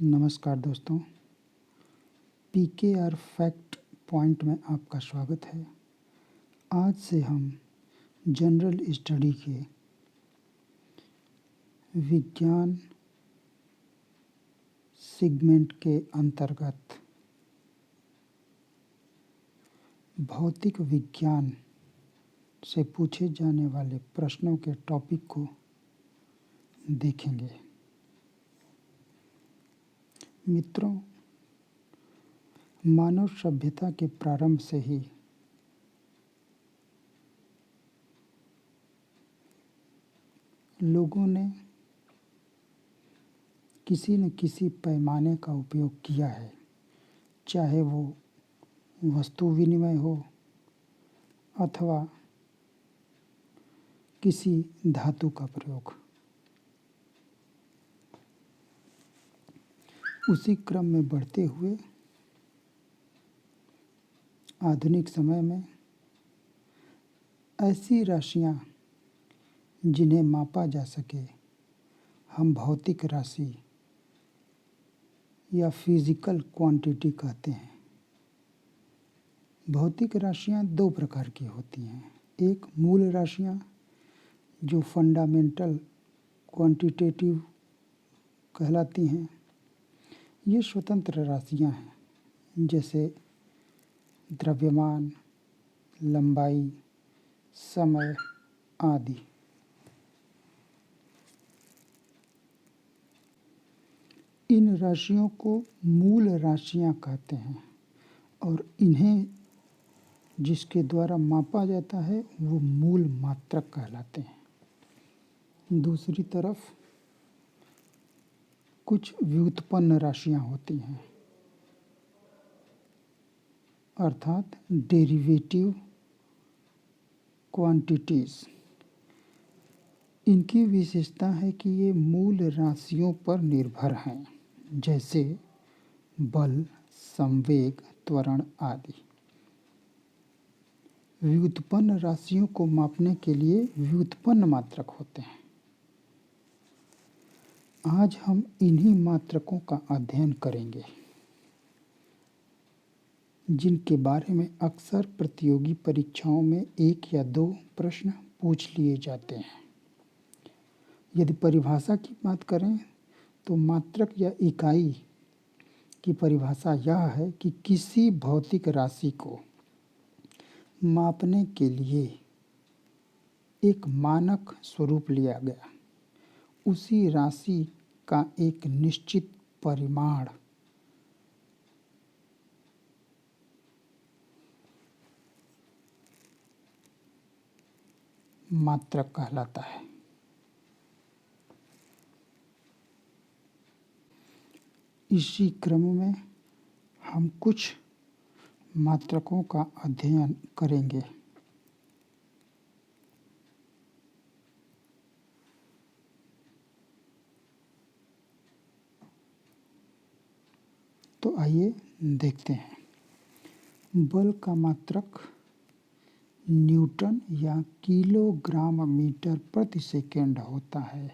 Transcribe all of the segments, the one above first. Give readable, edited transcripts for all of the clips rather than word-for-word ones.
नमस्कार दोस्तों, PKR fact point में आपका स्वागत है। आज से हम जनरल स्टडी के विज्ञान सेगमेंट के अंतर्गत भौतिक विज्ञान से पूछे जाने वाले प्रश्नों के टॉपिक को देखेंगे। मित्रों, मानव सभ्यता के प्रारंभ से ही लोगों ने किसी न किसी पैमाने का उपयोग किया है, चाहे वो वस्तु विनिमय हो अथवा किसी धातु का प्रयोग। उसी क्रम में बढ़ते हुए आधुनिक समय में ऐसी राशियां जिन्हें मापा जा सके हम भौतिक राशि या फिजिकल क्वांटिटी कहते हैं। भौतिक राशियां दो प्रकार की होती हैं। एक मूल राशियां जो फंडामेंटल क्वांटिटेटिव कहलाती हैं। ये स्वतंत्र राशियां हैं, जैसे द्रव्यमान, लंबाई, समय आदि। इन राशियों को मूल राशियां कहते हैं और इन्हें जिसके द्वारा मापा जाता है वो मूल मात्रक कहलाते हैं। दूसरी तरफ कुछ व्युत्पन्न राशियां होती हैं, अर्थात डेरिवेटिव क्वांटिटीज। इनकी विशेषता है कि ये मूल राशियों पर निर्भर हैं, जैसे बल, संवेग, त्वरण आदि। व्युत्पन्न राशियों को मापने के लिए व्युत्पन्न मात्रक होते हैं। आज हम इन्हीं मात्रकों का अध्ययन करेंगे, जिनके बारे में अक्सर प्रतियोगी परीक्षाओं में 1 या 2 प्रश्न पूछ लिए जाते हैं। यदि परिभाषा की बात करें तो मात्रक या इकाई की परिभाषा यह है कि किसी भौतिक राशि को मापने के लिए एक मानक स्वरूप लिया गया, उसी राशि का एक निश्चित परिमाण मात्रक कहलाता है। इसी क्रम में हम कुछ मात्रकों का अध्ययन करेंगे। तो आइए देखते हैं। बल का मात्रक न्यूटन या किलोग्राम मीटर प्रति सेकेंड होता है।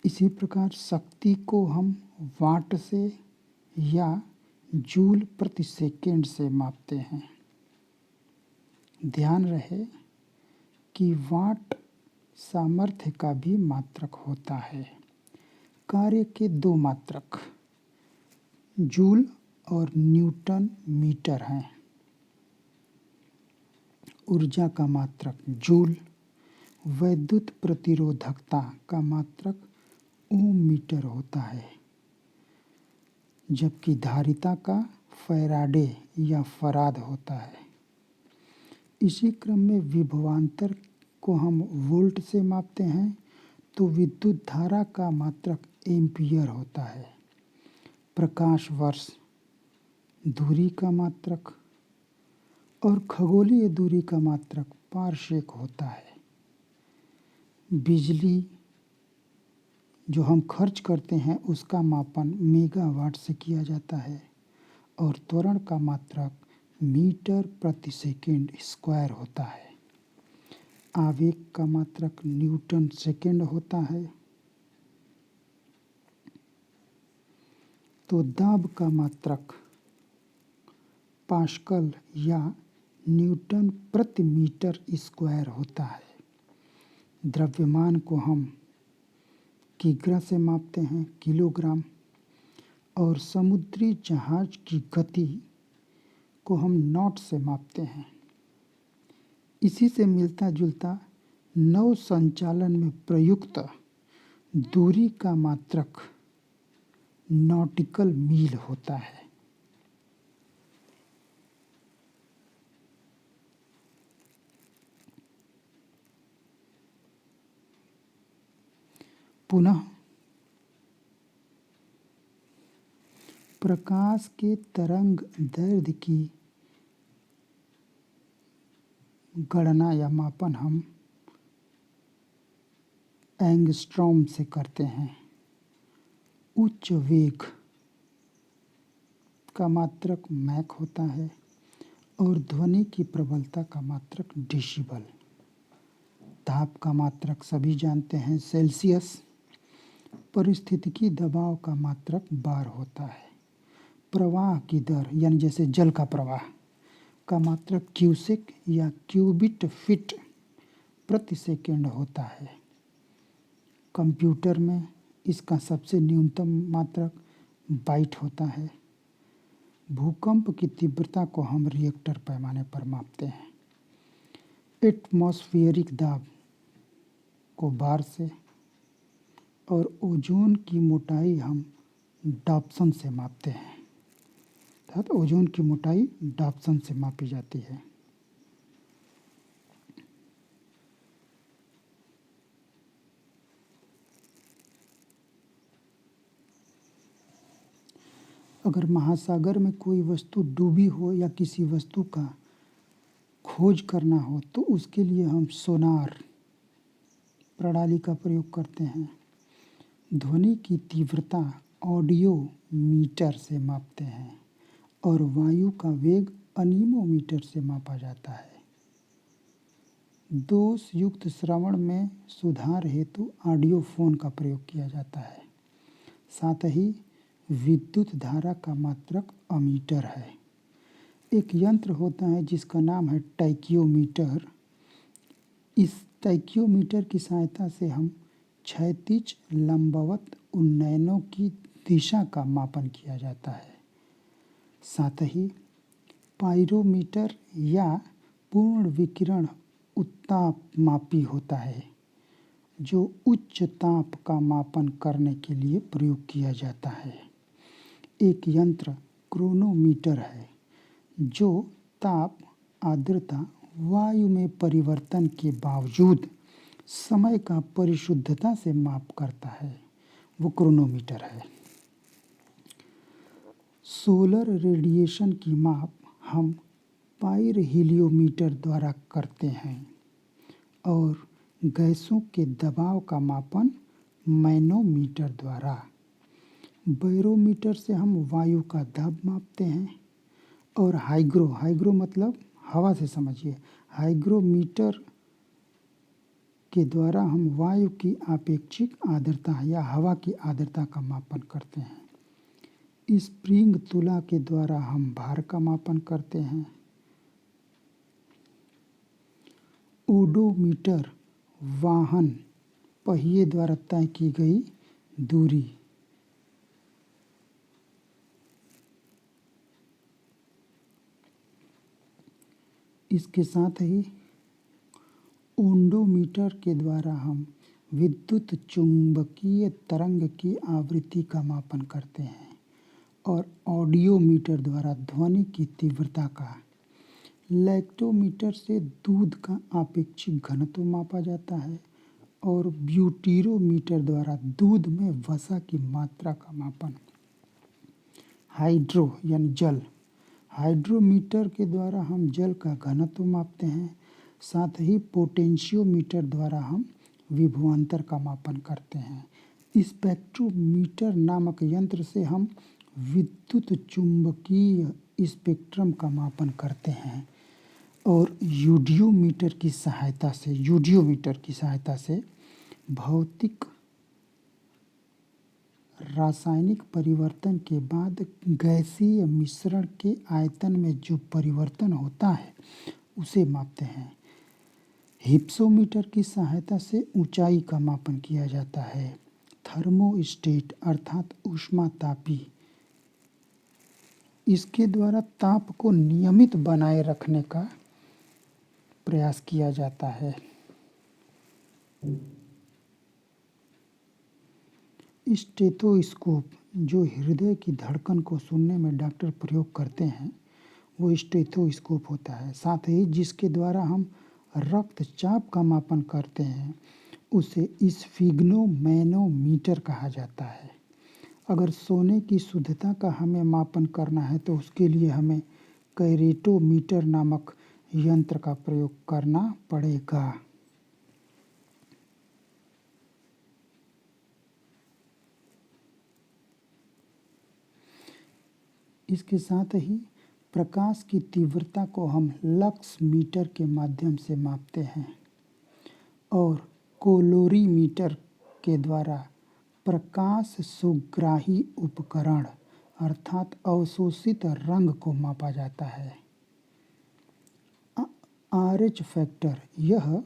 इसी प्रकार शक्ति को हम वाट से या जूल प्रति सेकेंड से मापते हैं। ध्यान रहे कि वाट सामर्थ्य का भी मात्रक होता है। कार्य के 2 मात्रक जूल और न्यूटन मीटर हैं। ऊर्जा का मात्रक जूल, वैद्युत प्रतिरोधकता का मात्रक ओम मीटर होता है, जबकि धारिता का फैराडे या फराद होता है। इसी क्रम में विभवांतर को हम वोल्ट से मापते हैं, तो विद्युत धारा का मात्रक एम्पियर होता है। प्रकाश वर्ष दूरी का मात्रक और खगोलीय दूरी का मात्रक पारसेक होता है। बिजली जो हम खर्च करते हैं उसका मापन मेगावाट से किया जाता है और त्वरण का मात्रक मीटर प्रति सेकेंड स्क्वायर होता है। आवेग का मात्रक न्यूटन सेकेंड होता है। तो दाब का मात्रक पास्कल या न्यूटन प्रति मीटर स्क्वायर होता है। द्रव्यमान को हम किग्रा से मापते हैं, किलोग्राम, और समुद्री जहाज की गति को हम नॉट से मापते हैं। इसी से मिलता जुलता नौ संचालन में प्रयुक्त दूरी का मात्रक नॉटिकल मील होता है। पुनः प्रकाश के तरंग दैर्ध्य की गणना या मापन हम एंगस्ट्रॉम से करते हैं। उच्च वेग का मात्रक मैक होता है और ध्वनि की प्रबलता का मात्रक डेसिबल। ताप का मात्रक सभी जानते हैं, सेल्सियस। परिस्थितिकी दबाव का मात्रक बार होता है। प्रवाह की दर यानी जैसे जल का प्रवाह का मात्रक क्यूसेक या क्यूबिट फीट प्रति सेकेंड होता है। कंप्यूटर में इसका सबसे न्यूनतम मात्रक बाइट होता है। भूकंप की तीव्रता को हम रिएक्टर पैमाने पर मापते हैं। एटमॉस्फेरिक दाब को बार से और ओजोन की मोटाई हम डॉप्सन से मापते हैं। अर्थात ओजोन की मोटाई डॉप्सन से मापी जाती है। अगर महासागर में कोई वस्तु डूबी हो या किसी वस्तु का खोज करना हो तो उसके लिए हम सोनार प्रणाली का प्रयोग करते हैं। ध्वनि की तीव्रता ऑडियो मीटर से मापते हैं और वायु का वेग अनीमोमीटर से मापा जाता है। दोष युक्त श्रवण में सुधार हेतु ऑडियो फोन का प्रयोग किया जाता है। साथ ही विद्युत धारा का मात्रक अमीटर है। एक यंत्र होता है जिसका नाम है टैक्योमीटर। इस टैक्योमीटर की सहायता से हम क्षैतिज लंबवत उन्नयनों की दिशा का मापन किया जाता है। साथ ही पाइरोमीटर या पूर्ण विकिरण उत्तापमापी होता है जो उच्च ताप का मापन करने के लिए प्रयोग किया जाता है। एक यंत्र क्रोनोमीटर है जो ताप, आर्द्रता, वायु में परिवर्तन के बावजूद समय का परिशुद्धता से माप करता है, वो क्रोनोमीटर है। सोलर रेडिएशन की माप हम पाइरोहीलियोमीटर द्वारा करते हैं और गैसों के दबाव का मापन मैनोमीटर द्वारा। बैरोमीटर से हम वायु का दाब मापते हैं और हाइग्रो मतलब हवा से समझिए, हाइग्रोमीटर के द्वारा हम वायु की आपेक्षिक आर्द्रता या हवा की आर्द्रता का मापन करते हैं। स्प्रिंग तुला के द्वारा हम भार का मापन करते हैं। ओडोमीटर वाहन पहिए द्वारा तय की गई दूरी। इसके साथ ही ओडोमीटर के द्वारा हम विद्युत चुंबकीय तरंग की आवृत्ति का मापन करते हैं और ऑडियोमीटर द्वारा ध्वनि की तीव्रता का। लैक्टोमीटर से दूध का आपेक्षिक घनत्व मापा जाता है और ब्यूटीरोमीटर द्वारा दूध में वसा की मात्रा का मापन। हाइड्रो यानी जल, हाइड्रोमीटर के द्वारा हम जल का घनत्व मापते हैं। साथ ही पोटेंशियोमीटर द्वारा हम विभवांतर का मापन करते हैं। स्पेक्ट्रोमीटर नामक यंत्र से हम विद्युत चुंबकीय स्पेक्ट्रम का मापन करते हैं और यूडियोमीटर की सहायता से भौतिक रासायनिक परिवर्तन के बाद गैसीय मिश्रण के आयतन में जो परिवर्तन होता है उसे मापते हैं। हिप्सोमीटर की सहायता से ऊंचाई का मापन किया जाता है। थर्मोस्टेट अर्थात ऊष्मातापी, इसके द्वारा ताप को नियमित बनाए रखने का प्रयास किया जाता है। स्टेथोस्कोप, जो हृदय की धड़कन को सुनने में डॉक्टर प्रयोग करते हैं, वो स्टेथोस्कोप होता है। साथ ही जिसके द्वारा हम रक्तचाप का मापन करते हैं उसे स्फिग्नोमैनोमीटर कहा जाता है। अगर सोने की शुद्धता का हमें मापन करना है तो उसके लिए हमें कैरेटोमीटर नामक यंत्र का प्रयोग करना पड़ेगा। इसके साथ ही प्रकाश की तीव्रता को हम लक्स मीटर के माध्यम से मापते हैं और कोलोरीमीटर के द्वारा प्रकाश सुग्राही उपकरण अर्थात अवशोषित रंग को मापा जाता है। RH फैक्टर, यह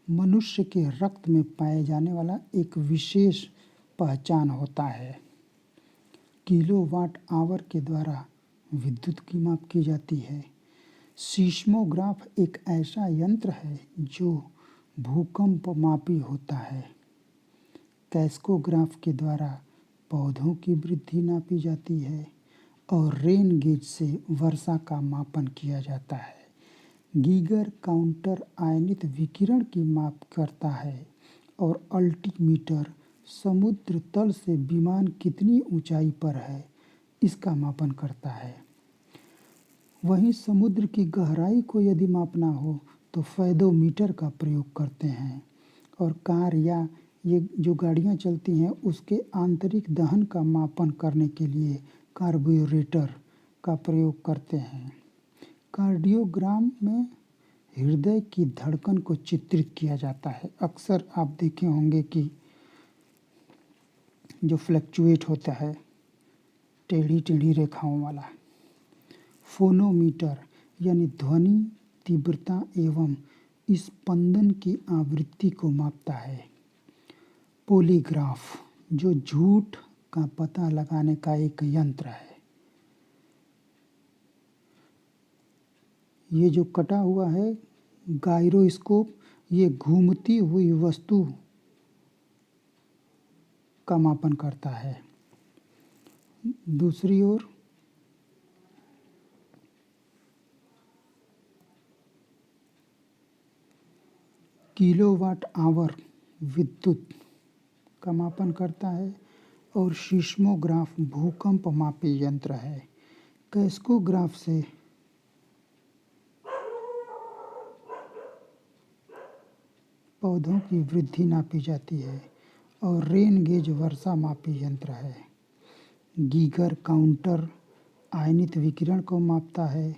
मनुष्य के रक्त में पाए जाने वाला एक विशेष पहचान होता है। किलोवाट आवर के द्वारा विद्युत की माप की जाती है। सीस्मोग्राफ एक ऐसा यंत्र है जो भूकंप मापी होता है। कैस्कोग्राफ के द्वारा पौधों की वृद्धि नापी जाती है और रेन गेज से वर्षा का मापन किया जाता है। गीगर काउंटर आयनित विकिरण की माप करता है और अल्टीमीटर समुद्र तल से विमान कितनी ऊंचाई पर है इसका मापन करता है। वहीं समुद्र की गहराई को यदि मापना हो तो फैदोमीटर का प्रयोग करते हैं और कार या ये जो गाड़ियाँ चलती हैं उसके आंतरिक दहन का मापन करने के लिए कार्बोरेटर का प्रयोग करते हैं। कार्डियोग्राम में हृदय की धड़कन को चित्रित किया जाता है। अक्सर आप देखे होंगे कि जो फ्लक्चुएट होता है टेढ़ी टेढ़ी रेखाओं वाला। फोनोमीटर यानी ध्वनि तीव्रता एवं स्पंदन की आवृत्ति को मापता है। पॉलीग्राफ, जो झूठ का पता लगाने का एक यंत्र है। ये जो कटा हुआ है गायरोस्कोप, ये घूमती हुई वस्तु का मापन करता है। दूसरी ओर किलोवाट आवर विद्युत का मापन करता है और सीस्मोग्राफ भूकंप मापी यंत्र है। कैस्कोग्राफ से पौधों की वृद्धि नापी जाती है और रेन गेज वर्षा मापी यंत्र है। गीगर काउंटर आयनित विकिरण को मापता है।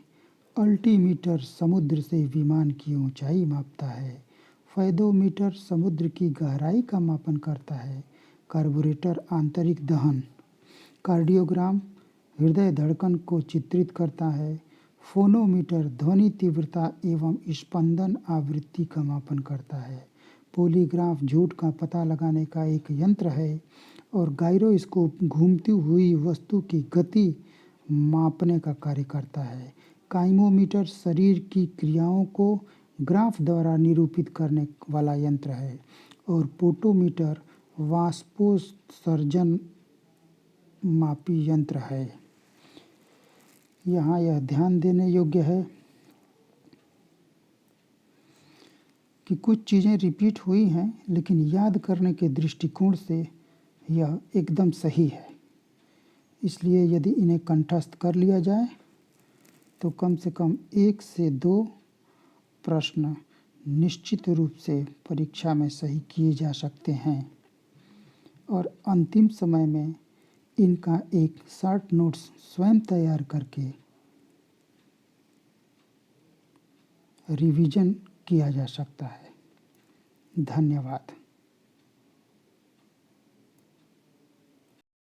अल्टीमीटर समुद्र से विमान की ऊंचाई मापता है। फैदोमीटर समुद्र की गहराई का मापन करता है। कार्बोरेटर आंतरिक दहन। कार्डियोग्राम हृदय धड़कन को चित्रित करता है। फोनोमीटर ध्वनि तीव्रता एवं स्पंदन आवृत्ति का मापन करता है। पॉलीग्राफ झूठ का पता लगाने का एक यंत्र है और गायरोस्कोप घूमती हुई वस्तु की गति मापने का कार्य करता है। काइमोमीटर शरीर की क्रियाओं को ग्राफ द्वारा निरूपित करने वाला यंत्र है और पोटोमीटर वाष्पोत्सर्जन मापी यंत्र है। यहाँ यह ध्यान देने योग्य है कि कुछ चीज़ें रिपीट हुई हैं लेकिन याद करने के दृष्टिकोण से यह एकदम सही है। इसलिए यदि इन्हें कंठस्थ कर लिया जाए तो कम से कम 1 से 2 प्रश्न निश्चित रूप से परीक्षा में सही किए जा सकते हैं और अंतिम समय में इनका एक शॉर्ट नोट्स स्वयं तैयार करके रिवीजन किया जा सकता है। धन्यवाद।